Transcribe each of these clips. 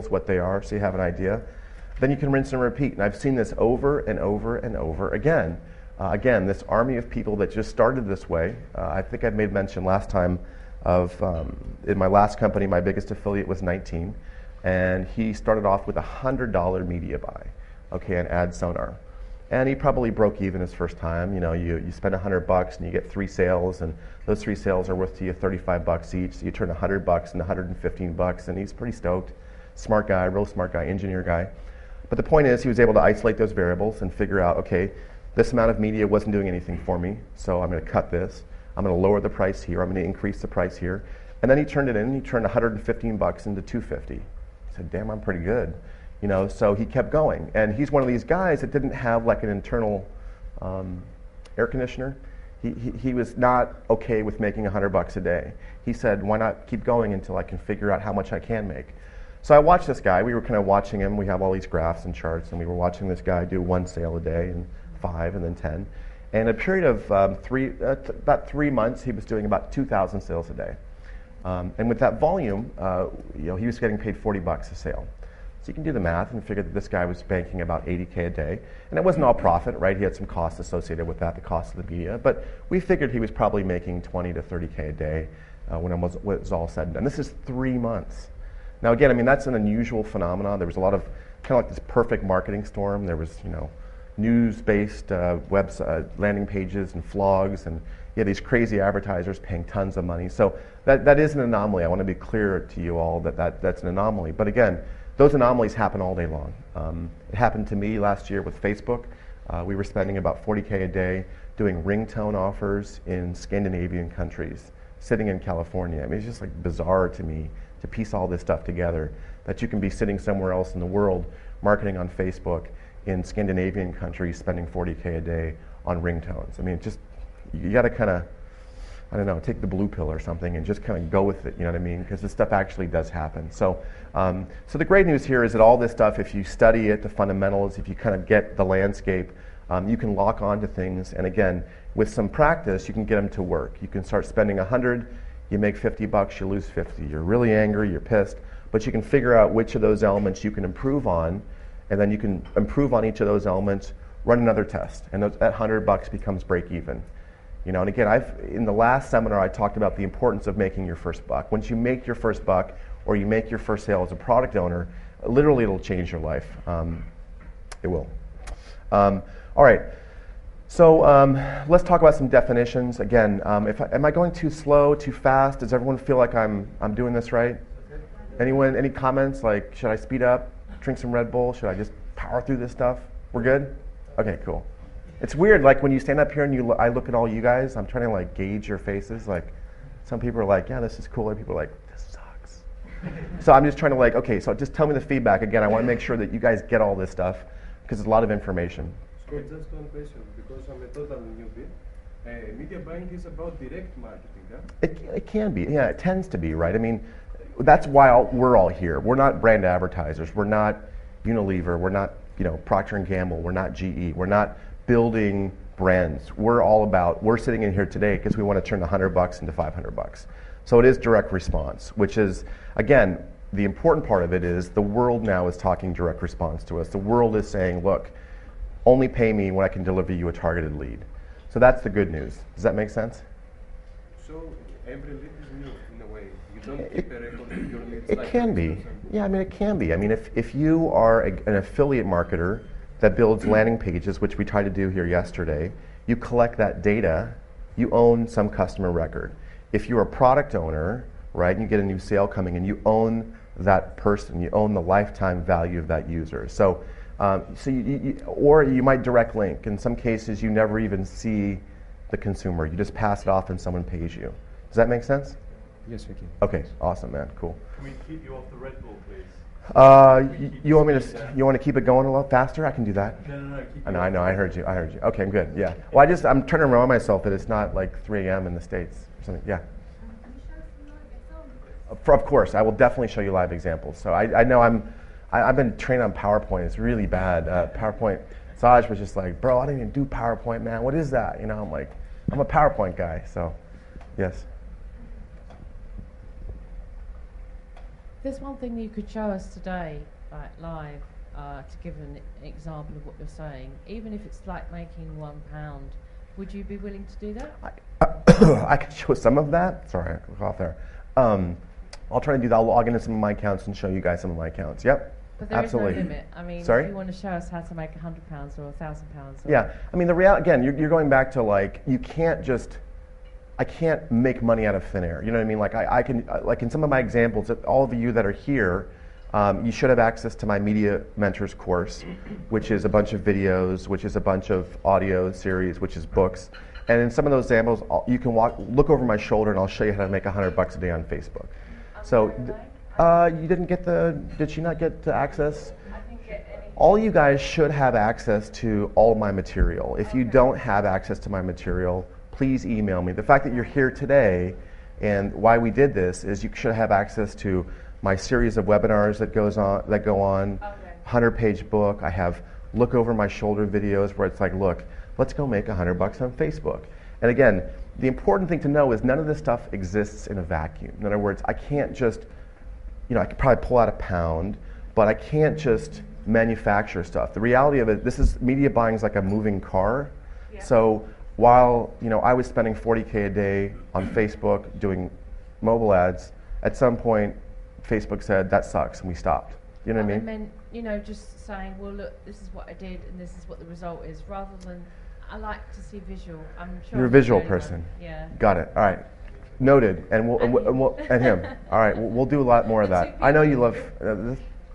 what they are, so you have an idea. Then you can rinse and repeat. And I've seen this over and over and over again. Again, this army of people that just started this way. I think I made mention last time of, in my last company, my biggest affiliate was 19. And he started off with a $100 media buy, okay, on AdSonar. And he probably broke even his first time. You know, you spend $100 and you get 3 sales, and those 3 sales are worth to you $35 each. So you turn $100 into $115, and he's pretty stoked. Smart guy, real smart guy, engineer guy. But the point is, he was able to isolate those variables and figure out, okay, this amount of media wasn't doing anything for me, so I'm going to cut this. I'm going to lower the price here. I'm going to increase the price here. And then he turned it in. He turned $115 into $250. He said, "Damn, I'm pretty good." You know, so he kept going. And he's one of these guys that didn't have like an internal air conditioner. He was not okay with making $100 a day. He said, "Why not keep going until I can figure out how much I can make?" So I watched this guy. We were kind of watching him. We have all these graphs and charts, and we were watching this guy do 1 sale a day, and 5, and then 10. And in a period of about 3 months, he was doing about 2,000 sales a day. And with that volume, you know, he was getting paid $40 a sale. So you can do the math and figure that this guy was banking about $80K a day. And it wasn't all profit, right? He had some costs associated with that, the cost of the media. But we figured he was probably making 20 to 30K a day when it was all said and done. This is 3 months. Now again, I mean, that's an unusual phenomenon. There was a lot of, kind of like this perfect marketing storm. There was, you know, news-based website landing pages and vlogs, and you had these crazy advertisers paying tons of money. So that is an anomaly. I want to be clear to you all that that's an anomaly. But again, those anomalies happen all day long. It happened to me last year with Facebook. We were spending about 40K a day doing ringtone offers in Scandinavian countries, sitting in California. I mean, it's just like bizarre to me to piece all this stuff together, that you can be sitting somewhere else in the world marketing on Facebook in Scandinavian countries spending 40K a day on ringtones. I mean, just, you got to kind of, I don't know, take the blue pill or something and just kind of go with it, you know what I mean? Because this stuff actually does happen. So so the great news here is that all this stuff, if you study it, the fundamentals, if you kind of get the landscape, you can lock onto things. And again, with some practice, you can get them to work. You can start spending 100, you make $50, you lose 50. You're really angry, you're pissed, but you can figure out which of those elements you can improve on, and then you can improve on each of those elements, run another test, and that $100 becomes break even. You know, and again, in the last seminar I talked about the importance of making your first buck. Once you make your first buck, or you make your first sale as a product owner, literally it'll change your life. It will. All right. So let's talk about some definitions. Again, am I going too slow, too fast? Does everyone feel like I'm doing this right? Anyone, any comments? Like, should I speed up, drink some Red Bull? Should I just power through this stuff? We're good? Okay, cool. It's weird, like when you stand up here and I look at all you guys, I'm trying to like gauge your faces. Like, some people are like, yeah, this is cool. Other people are like, this sucks. So I'm just trying to like, okay, so just tell me the feedback. Again, I want to make sure that you guys get all this stuff because it's a lot of information. So just one question, because I'm a total newbie. Media buying is about direct marketing, huh? It can be, yeah, it tends to be, right? I mean, that's why we're all here. We're not brand advertisers. We're not Unilever. We're not, you know, Procter & Gamble. We're not GE. We're not building brands. We're sitting in here today because we want to turn $100 into $500. So it is direct response, which is, again, the important part of it is the world now is talking direct response to us. The world is saying, look, only pay me when I can deliver you a targeted lead. So that's the good news. Does that make sense? So every lead is new in a way. You don't keep a record of your leads. It can be. Yeah, I mean, it can be. I mean, if you are an affiliate marketer that builds landing pages, which we tried to do here yesterday, you collect that data, you own some customer record. If you're a product owner, right, and you get a new sale coming in, you own that person, you own the lifetime value of that user. So or you might direct link. In some cases, you never even see the consumer. You just pass it off and someone pays you. Does that make sense? Yes, we can. Okay, awesome, man, cool. Can we keep you off the Red Bull, please? You want to keep it going a little faster? I can do that. No. I know. I heard you. Okay, I'm good. Yeah. Well, I'm trying to remind myself that it's not like 3 a.m. in the States or something. Yeah. Of course, I will definitely show you live examples. So I know I've been trained on PowerPoint. It's really bad. PowerPoint. Saj was just like, bro, I don't even do PowerPoint, man. What is that? You know, I'm like, I'm a PowerPoint guy. So, yes. there's one thing you could show us today, like live, to give an example of what you're saying, even if it's like making £1, would you be willing to do that? I can show some of that. Sorry, I coughed there. I'll try to do that. I'll log into some of my accounts and show you guys some of my accounts. Yep. But there absolutely. is no limit. I mean, Sorry? if you want to show us how to make £100 or £1,000. Yeah. I mean, again, you're going back to like, you can't just, I can't make money out of thin air. You know what I mean? Like I can, like in some of my examples, all of you that are here, you should have access to my Media Mentors course, which is a bunch of videos, which is a bunch of audio series, which is books. And in some of those examples, you can look over my shoulder and I'll show you how to make $100 a day on Facebook. So, you didn't get did she not get to access? I didn't get anything. All you guys should have access to all of my material. If you don't have access to my material, please email me. The fact that you're here today and why we did this is you should have access to my series of webinars that go on, 100-page book. I have look over my shoulder videos where it's like, look, let's go make $100 on Facebook. And again, the important thing to know is none of this stuff exists in a vacuum. In other words, I can't just, I could probably pull out £1, but I can't just manufacture stuff. The reality of it, media buying is like a moving car. Yeah. So while, I was spending $40K a day on Facebook doing mobile ads, at some point, Facebook said, that sucks, and we stopped. You know what I mean? And then, just saying, well, look, this is what I did, and this is what the result is, rather than, I like to see visual. I'm sure you're a visual person. Yeah. Got it. All right. Noted. And and him. All right. We'll do a lot more of that. I know you love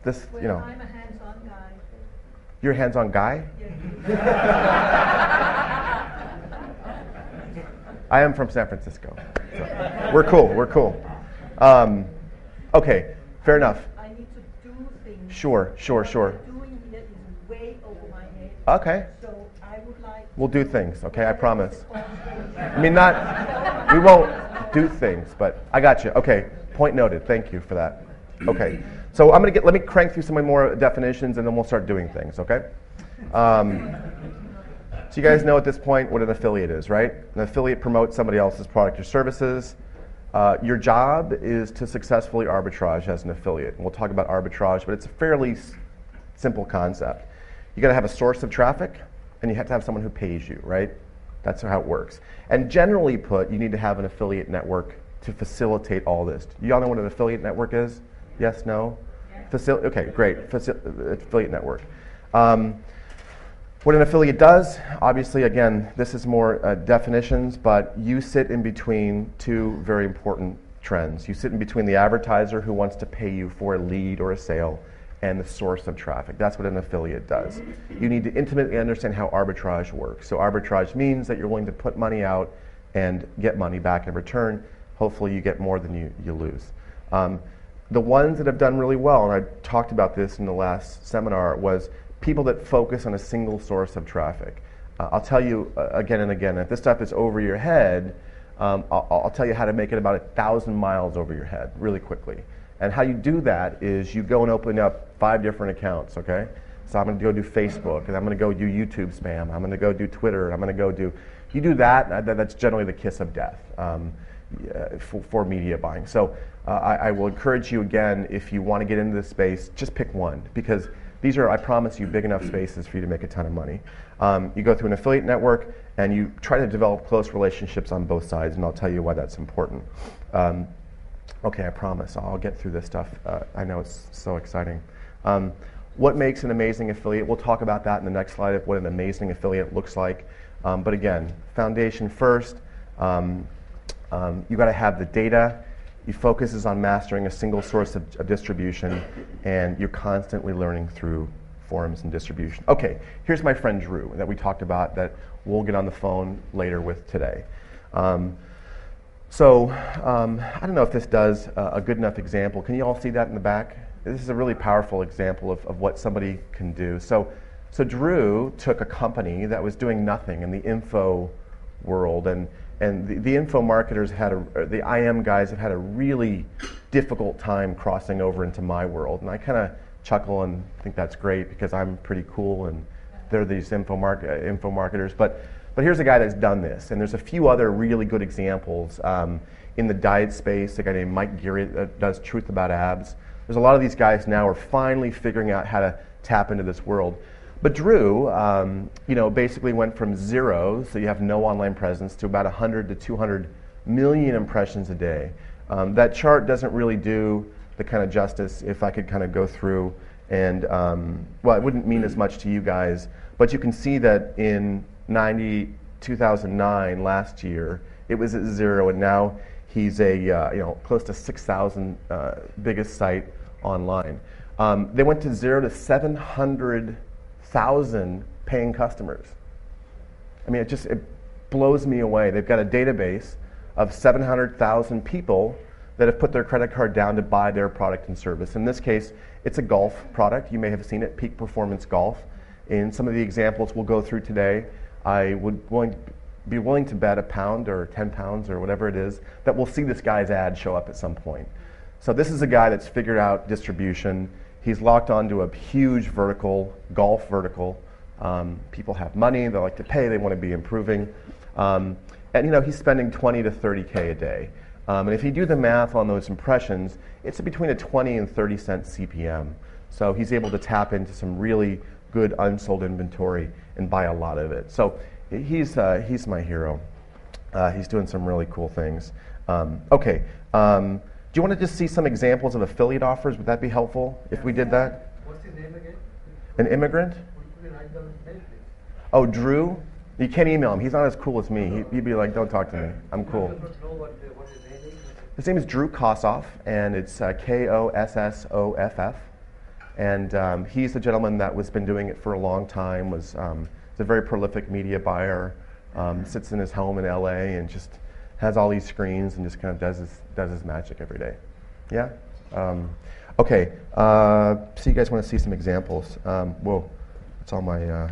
this. Well, I'm a hands-on guy. You're a hands-on guy? I am from San Francisco. So we're cool. We're cool. Okay. Fair enough. I need to do things. Sure. What I'm doing here is way over my head. Okay. So I would like. We'll do things. Okay. I promise. I mean, we won't do things, but I got you. Okay. Point noted. Thank you for that. Okay. So let me crank through some more definitions and then we'll start doing things, okay? So you guys know at this point what an affiliate is, right? An affiliate promotes somebody else's product or services. Your job is to successfully arbitrage as an affiliate. And we'll talk about arbitrage, but it's a fairly simple concept. You got to have a source of traffic and you have to have someone who pays you, right? That's how it works. And generally put, you need to have an affiliate network to facilitate all this. You all know what an affiliate network is? Yes, no? Okay, great. Affiliate network. What an affiliate does, obviously, again, this is more definitions, but you sit in between two very important trends. You sit in between the advertiser who wants to pay you for a lead or a sale and the source of traffic. That's what an affiliate does. You need to intimately understand how arbitrage works. So arbitrage means that you're willing to put money out and get money back in return. Hopefully you get more than you lose. The ones that have done really well, and I talked about this in the last seminar, was people that focus on a single source of traffic. I'll tell you again and again, if this stuff is over your head, I'll tell you how to make it about 1,000 miles over your head really quickly. And how you do that is you go and open up 5 different accounts, okay? So I'm going to go do Facebook, and I'm going to go do YouTube spam, I'm going to go do Twitter, and I'm going to go do... You do that, that's generally the kiss of death for media buying. So I will encourage you again, if you want to get into this space, just pick one, because these are, I promise you, big enough spaces for you to make a ton of money. You go through an affiliate network and you try to develop close relationships on both sides, and I'll tell you why that's important. Okay, I promise I'll get through this stuff. I know it's so exciting. What makes an amazing affiliate? We'll talk about that in the next slide of what an amazing affiliate looks like. But again, foundation first. You got to have the data. Your focus is on mastering a single source of distribution, and you're constantly learning through forums and distribution. Okay, here's my friend Drew that we talked about that we'll get on the phone later with today. I don't know if this does a good enough example. Can you all see that in the back? This is a really powerful example of what somebody can do. So Drew took a company that was doing nothing in the info world, and the info marketers the IM guys have had a really difficult time crossing over into my world. And I kind of chuckle and think that's great because I'm pretty cool and they're these info marketers. But here's a guy that's done this. And there's a few other really good examples in the diet space. A guy named Mike Geary that does Truth About Abs. There's a lot of these guys now are finally figuring out how to tap into this world. But Drew, basically went from zero, so you have no online presence, to about 100 to 200 million impressions a day. That chart doesn't really do the kind of justice if I could kind of go through and, it wouldn't mean as much to you guys, but you can see that in 2009, last year, it was at zero, and now he's close to 6,000 biggest site online. They went to 0 to 700,000 paying customers. I mean, it blows me away. They've got a database of 700,000 people that have put their credit card down to buy their product and service. In this case, it's a golf product. You may have seen it, Peak Performance Golf. In some of the examples we'll go through today, I would be willing to bet £1 or 10 pounds or whatever it is that we'll see this guy's ad show up at some point. So this is a guy that's figured out distribution. He's locked onto a huge vertical, golf vertical. People have money, they like to pay, they want to be improving. And he's spending 20 to 30K a day. And if you do the math on those impressions, it's between a 20 and 30 cent CPM. So he's able to tap into some really good unsold inventory and buy a lot of it. So he's my hero. He's doing some really cool things. Okay. Do you want to just see some examples of affiliate offers? Would that be helpful if we did that? What's his name again? An immigrant? Could you write down his name, please? Oh, Drew? You can't email him. He's not as cool as me. He'd be like, don't talk to me. I'm cool. I don't know what his name is. His name is Drew Kossoff, and it's Kossoff. And he's the gentleman that has been doing it for a long time, is a very prolific media buyer, sits in his home in LA and just has all these screens and just kind of does his magic every day. Yeah? Okay, so you guys want to see some examples. Whoa, that's all my...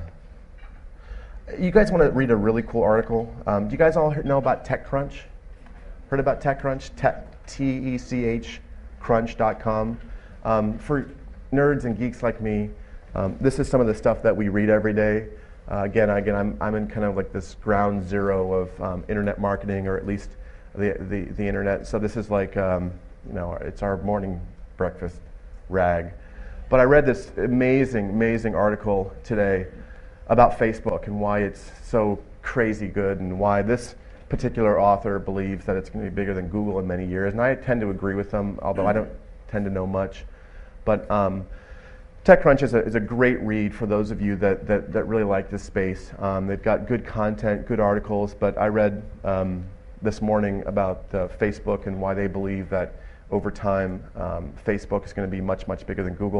You guys want to read a really cool article? Do you guys all know about TechCrunch? Heard about TechCrunch? TECH crunch.com. For nerds and geeks like me, this is some of the stuff that we read every day. Again, I'm in kind of like this ground zero of internet marketing, or at least the internet. So this is like, it's our morning breakfast rag. But I read this amazing article today about Facebook and why it's so crazy good, and why this particular author believes that it's going to be bigger than Google in many years. And I tend to agree with them, although I don't tend to know much. But TechCrunch is a great read for those of you that really like this space. They've got good content, good articles, but I read this morning about Facebook and why they believe that over time Facebook is going to be much bigger than Google.